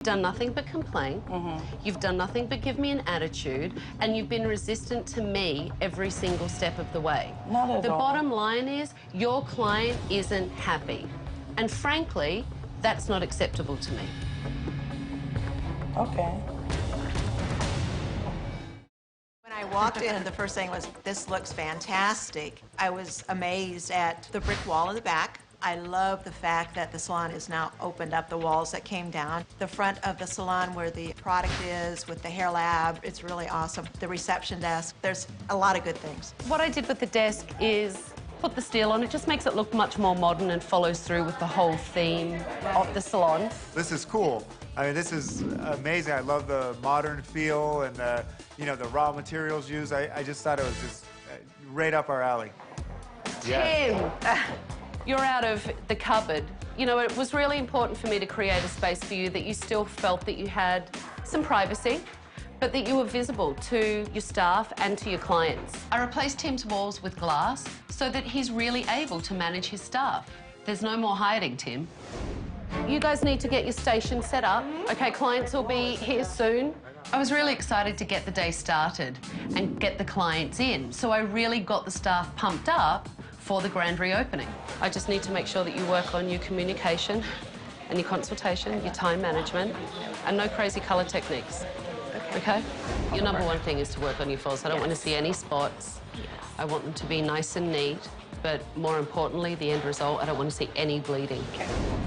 Done nothing but complain. You've done nothing but give me an attitude, and you've been resistant to me every single step of the way. Not at all. The bottom line is your client isn't happy. And frankly, that's not acceptable to me. Okay. When I walked in, the first thing was, this looks fantastic. I was amazed at the brick wall in the back. I love the fact that the salon is now opened up, the walls that came down. The front of the salon where the product is with the hair lab, it's really awesome. The reception desk, there's a lot of good things. What I did with the desk is put the steel on. It just makes it look much more modern and follows through with the whole theme of the salon. This is cool. I mean, this is amazing. I love the modern feel and the, you know, the raw materials used. I just thought it was just right up our alley. Tim! You're out of the cupboard. You know, it was really important for me to create a space for you that you still felt that you had some privacy, but that you were visible to your staff and to your clients. I replaced Tim's walls with glass so that he's really able to manage his staff. There's no more hiding, Tim. You guys need to get your station set up. Okay, clients will be here soon. I was really excited to get the day started and get the clients in, so I really got the staff pumped up for the grand reopening. I just need to make sure that you work on your communication and your consultation, your time management, and no crazy colour techniques. Okay? Your number one thing is to work on your falls. I don't want to see any spots. I want them to be nice and neat, but more importantly, the end result, I don't want to see any bleeding.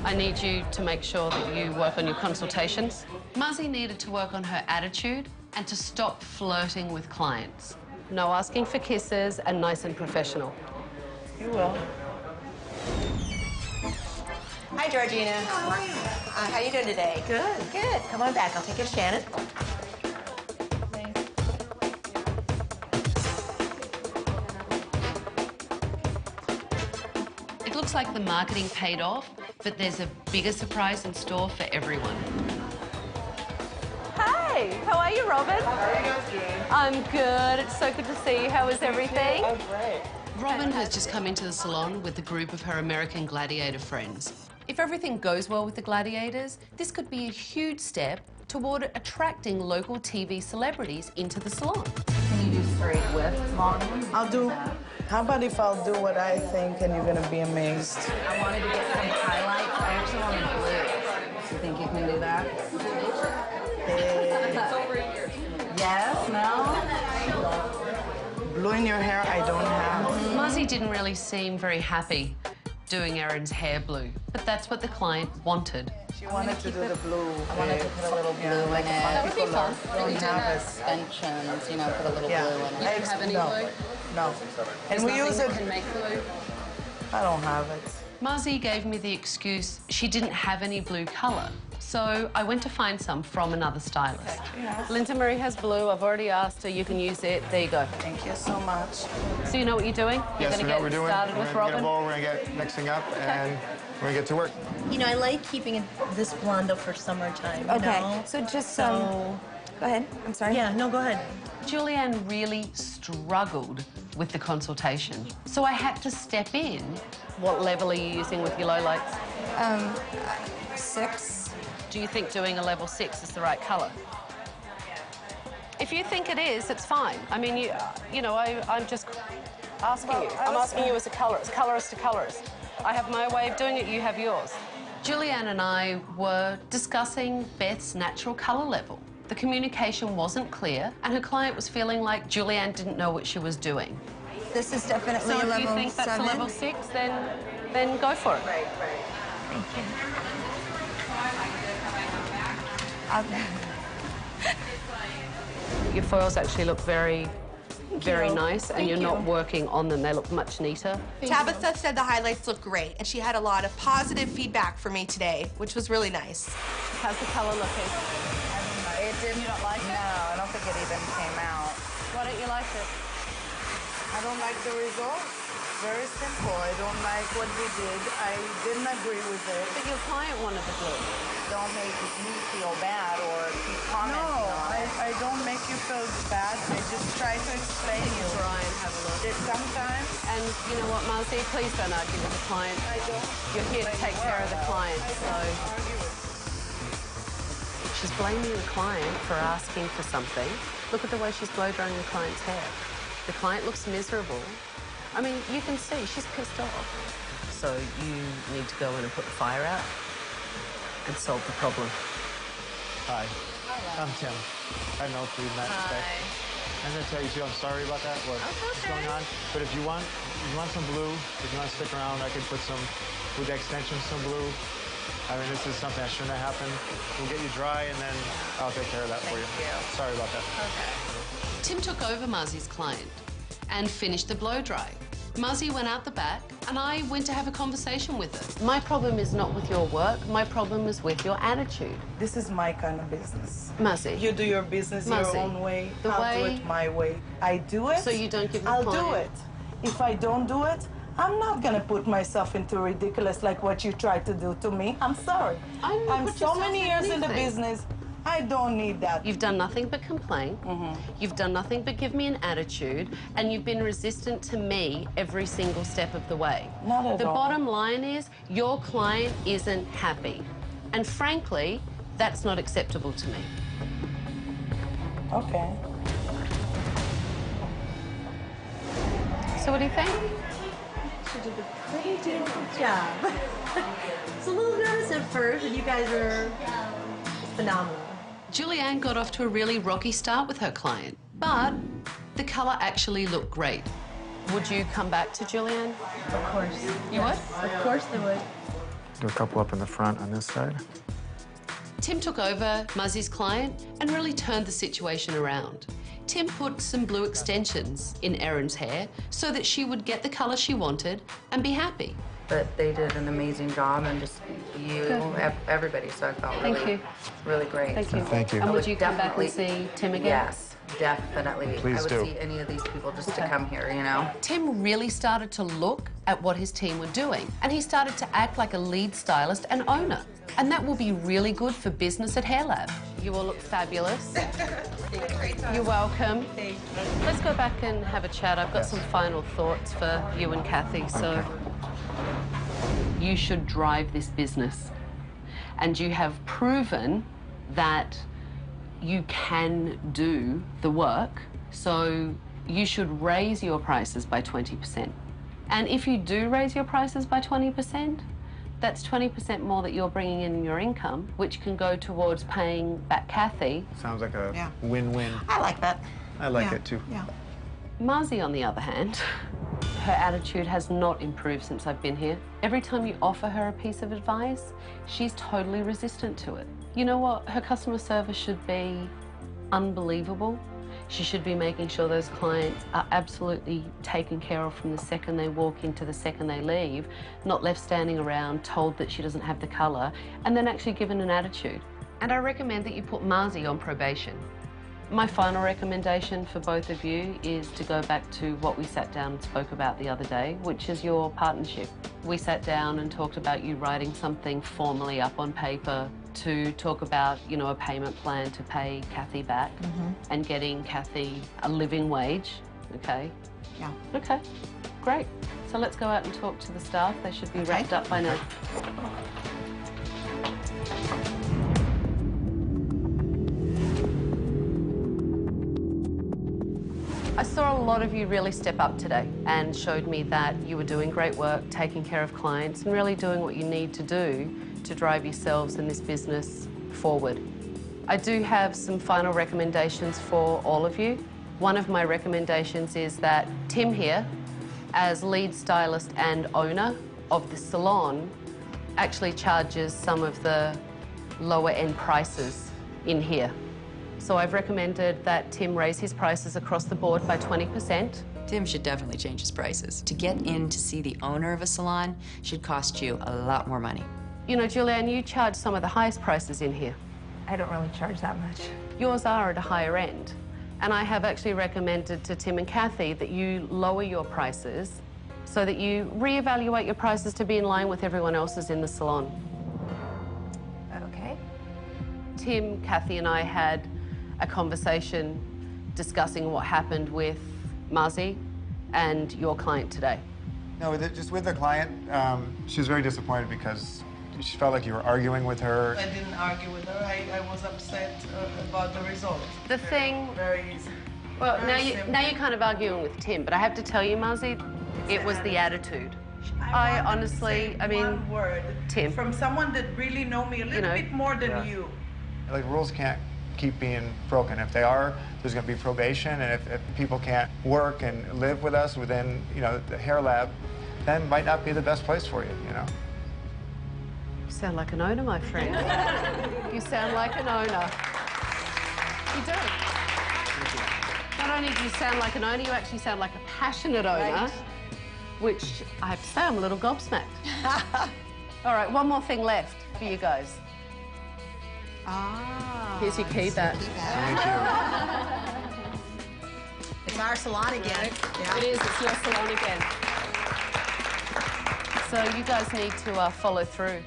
I need you to make sure that you work on your consultations. Muzzy needed to work on her attitude and to stop flirting with clients. No asking for kisses and nice and professional. You will. Hi, Georgina. How are you? How you doing today? Good. Good. Come on back. I'll take you to Shannon. It looks like the marketing paid off, but there's a bigger surprise in store for everyone. Hey, how are you, Robin? How are you guys doing? I'm good. It's so good to see you. How is everything? Oh, great. Robin has just come into the salon with a group of her American gladiator friends. If everything goes well with the gladiators, this could be a huge step toward attracting local TV celebrities into the salon. Can you do straight with long? I'll do. How about if I'll do what I think and you're gonna be amazed? I wanted to get some highlights. I actually wanted blue. You think you can do that? Yes, no? Blue in your hair, I don't have. Muzzy didn't really seem very happy doing Erin's hair blue, but that's what the client wanted. She wanted to do the blue. I wanted to put a little blue in it. That would be fun. Don't have extensions, you know, put a little blue in it. You don't have any blue? No. And we use it. Can make blue. I don't have it. Muzzy gave me the excuse she didn't have any blue colour, so I went to find some from another stylist. Yeah. Linda Marie has blue. I've already asked her. You can use it. There you go. Thank you so much. So you know what you're doing? You're Yes, going we to know what get we're doing. started with We're gonna get a Robin. bowl, we're gonna get mixing up, and we're gonna get to work. You know, I like keeping it this blondo for summertime. You know? So just So, go ahead. I'm sorry. yeah, no, go ahead. Julianne really struggled with the consultation, so I had to step in. What level are you using with your lowlights? 6. Do you think doing a level 6 is the right colour? If you think it is, it's fine. I mean, you know, I'm just asking you. I'm asking you as a colorist to colorist. I have my way of doing it, you have yours. Julianne and I were discussing Beth's natural colour level. The communication wasn't clear, and her client was feeling like Julianne didn't know what she was doing. This is definitely So a if level you think that's 7. a level 6, then go for it. Thank you. Your foils actually look very nice, and you're not working on them. They look much neater. Tabatha said the highlights look great, and she had a lot of positive feedback for me today, which was really nice. How's the colour looking? It didn't. You don't like it? No, I don't think it even came out. Why don't you like it? I don't like the result. Very simple. I don't like what we did. I didn't agree with it. But your client wanted the blue. Don't make me feel bad or keep commenting No, on it. I don't make you feel bad. I just try to explain you. Try and have a look. That sometimes And you know what, Muzzy? Please don't argue with the client. I don't. You're here to take care of the client, so... Argue with She's blaming the client for asking for something. Look at the way she's blow-drying the client's hair. The client looks miserable. I mean, you can see she's pissed off. So you need to go in and put the fire out and solve the problem. Hi. I'm Tim. I know food and that stuff. I'm gonna tell you too, I'm sorry about that, what's going on. But if you want some blue, if you want to stick around, I could put some, with the extension, some blue. I mean, this is something that shouldn't have happened. We'll get you dry, and then I'll take care of that for you. Thank you. Sorry about that. Okay. Tim took over Muzzy's client and finished the blow dry. Muzzy went out the back, and I went to have a conversation with her. My problem is not with your work. My problem is with your attitude. This is my kind of business. Muzzy. You do your business Muzzy, your own way. the I'll way- do it my way. I do it. So you don't give the I'll client- do it. If I don't do it, I'm not gonna put myself into ridiculous like what you tried to do to me. I'm sorry. I didn't I'm put so yourself many in years in the anything. business. I don't need that. You've done nothing but complain. You've done nothing but give me an attitude, and you've been resistant to me every single step of the way. Not at The all. bottom line is your client isn't happy. And frankly, that's not acceptable to me. Okay. So what do you think? She did a pretty damn good job. It's a little nervous at first, and you guys are phenomenal. Julianne got off to a really rocky start with her client, but the colour actually looked great. Would you come back to Julianne? Of course. You would? Of course they would. Do a couple up in the front on this side. Tim took over Muzzy's client and really turned the situation around. Tim put some blue extensions in Erin's hair so that she would get the colour she wanted and be happy. But they did an amazing job, and just everybody. So I felt really great. Thank you. Thank you. And I would would you come back and definitely- see Tim again? Yes, definitely. Please I would do. see any of these people just to come here, you know? Tim really started to look at what his team were doing, and he started to act like a lead stylist and owner. And that will be really good for business at Hair Lab. You all look fabulous. You're welcome. Let's go back and have a chat. I've got some final thoughts for you and Kathy. So you should drive this business. And you have proven that you can do the work. So you should raise your prices by 20%. And if you do raise your prices by 20%, that's 20% more that you're bringing in your income, which can go towards paying back Kathy. Sounds like a Yeah. win-win. I like that. I like Yeah, it too. Yeah. Muzzy, on the other hand, her attitude has not improved since I've been here. Every time you offer her a piece of advice, she's totally resistant to it. You know what? Her customer service should be unbelievable. She should be making sure those clients are absolutely taken care of from the second they walk in to the second they leave, not left standing around told that she doesn't have the colour, and then actually given an attitude. And I recommend that you put Muzzy on probation. My final recommendation for both of you is to go back to what we sat down and spoke about the other day, which is your partnership. We sat down and talked about you writing something formally up on paper to talk about, you know, a payment plan to pay Kathy back and getting Kathy a living wage, okay? Yeah. Okay, great. So let's go out and talk to the staff. They should be wrapped up by now. I saw a lot of you really step up today and showed me that you were doing great work, taking care of clients and really doing what you need to do to drive yourselves and this business forward. I do have some final recommendations for all of you. One of my recommendations is that Tim here, as lead stylist and owner of the salon, actually charges some of the lower end prices in here. So I've recommended that Tim raise his prices across the board by 20%. Tim should definitely change his prices. To get in to see the owner of a salon should cost you a lot more money. You know, Julianne, you charge some of the highest prices in here. I don't really charge that much. Yours are at a higher end. And I have actually recommended to Tim and Kathy that you lower your prices so that you reevaluate your prices to be in line with everyone else's in the salon. Okay. Tim, Kathy and I had a conversation discussing what happened with Muzzy and your client today. No, just with the client, she was very disappointed because she felt like you were arguing with her. I didn't argue with her. I was upset about the result. The thing... Very easy. Well, Very now you're kind of arguing with Tim, but I have to tell you, Muzzy, it was the attitude. I honestly, I mean, one word Tim. From someone that really know me a little bit more than you. Like, rules can't keep being broken. If they are, there's going to be probation, and if people can't work and live with us within, you know, the hair lab, then it might not be the best place for you, you know? You sound like an owner, my friend. You sound like an owner. You do. Not only do you sound like an owner, you actually sound like a passionate owner, Right. which I have to say, I'm a little gobsmacked. All right, one more thing left for you guys. Ah. Here's your key back. Thank you. It's our salon again. Yeah. It is, it's your salon again. So you guys need to follow through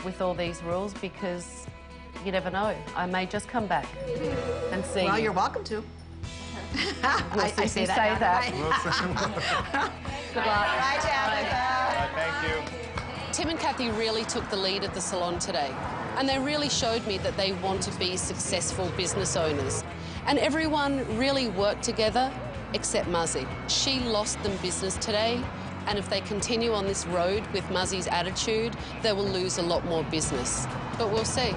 with all these rules because you never know. I may just come back and see Well, you. you're welcome to. We'll see I if say you that. say now, that. don't I? Good luck. Bye, Tabatha. Thank you. Tim and Kathy really took the lead at the salon today, and they really showed me that they want to be successful business owners. And everyone really worked together except Muzzy. She lost them business today, and if they continue on this road with Muzzy's attitude, they will lose a lot more business. But we'll see.